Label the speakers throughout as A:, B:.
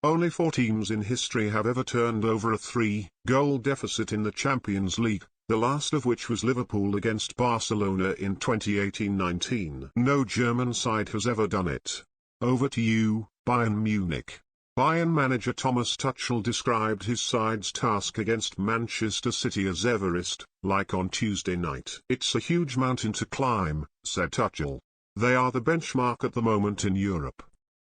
A: Only 4 teams in history have ever turned over a 3-goal deficit in the Champions League, the last of which was Liverpool against Barcelona in 2018-19. No German side has ever done it. Over to you, Bayern Munich. Bayern manager Thomas Tuchel described his side's task against Manchester City as Everest-like on Tuesday night. "It's a huge mountain to climb," said Tuchel. "They are the benchmark at the moment in Europe.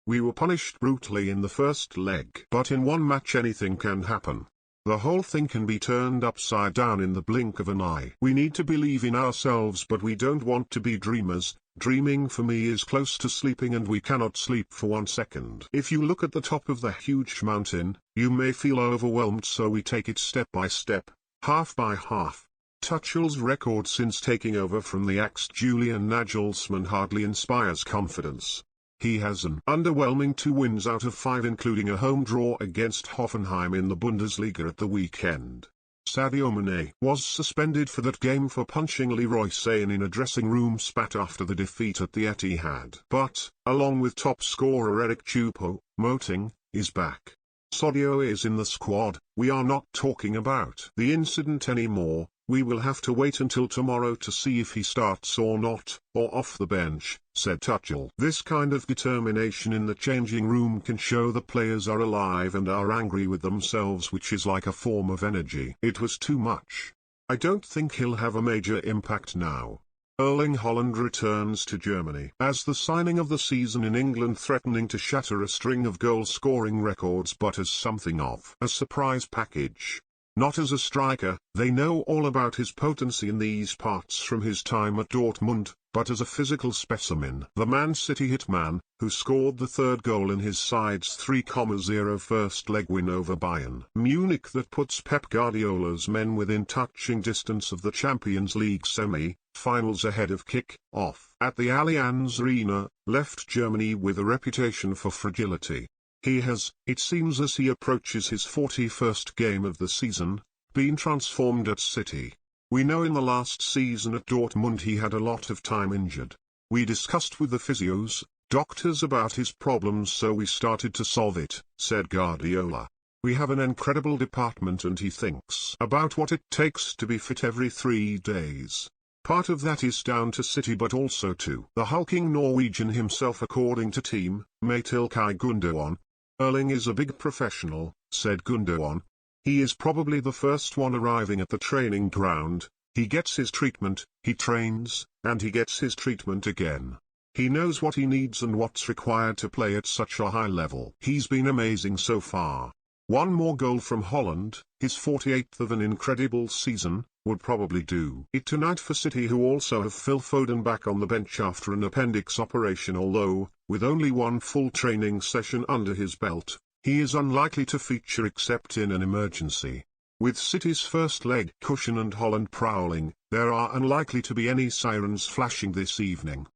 A: We were punished brutally in the first leg. But in one match anything can happen. The whole thing can be turned upside down in the blink of an eye. We need to believe in ourselves, but we don't want to be dreamers. Dreaming for me is close to sleeping, and we cannot sleep for 1 second. If you look at the top of the huge mountain, you may feel overwhelmed, so we take it step by step, half by half." Tuchel's record since taking over from the ex-Julian Nagelsmann hardly inspires confidence. He has an underwhelming 2 wins out of 5, including a home draw against Hoffenheim in the Bundesliga at the weekend. Sadio Mane was suspended for that game for punching Leroy Sane in a dressing room spat after the defeat at the Etihad. But, along with top scorer Eric Choupo-Moting, is back. Sadio is in the squad. "We are not talking about the incident anymore. We will have to wait until tomorrow to see if he starts or not, or off the bench," said Tuchel. This kind of determination in the changing room can show the players are alive and are angry with themselves, which is like a form of energy. "It was too much. I don't think he'll have a major impact now." Erling Haaland returns to Germany. As the signing of the season in England, threatening to shatter a string of goal-scoring records, but as something of a surprise package. Not as a striker. They know all about his potency in these parts from his time at Dortmund, but as a physical specimen. The Man City hitman, who scored the 3rd goal in his side's 3-0 first leg win over Bayern Munich that puts Pep Guardiola's men within touching distance of the Champions League semi-finals ahead of kick-off at the Allianz Arena, left Germany with a reputation for fragility. He has, it seems as he approaches his 41st game of the season, been transformed at City. We know in the last season at Dortmund he had a lot of time injured. "We discussed with the physios, doctors about his problems, so we started to solve it," said Guardiola. "We have an incredible department, and he thinks about what it takes to be fit every 3 days. Part of that is down to City, but also to the hulking Norwegian himself, according to team mate Ilkay Gundogan. Erling is a big professional," said Gundogan. "He is probably the first one arriving at the training ground. He gets his treatment, he trains, and he gets his treatment again. He knows what he needs and what's required to play at such a high level. He's been amazing so far." One more goal from Haaland, his 48th of an incredible season, would probably do it tonight for City, who also have Phil Foden back on the bench after an appendix operation, although, with only 1 full training session under his belt, he is unlikely to feature except in an emergency. With City's first leg cushion and Haaland prowling, there are unlikely to be any sirens flashing this evening.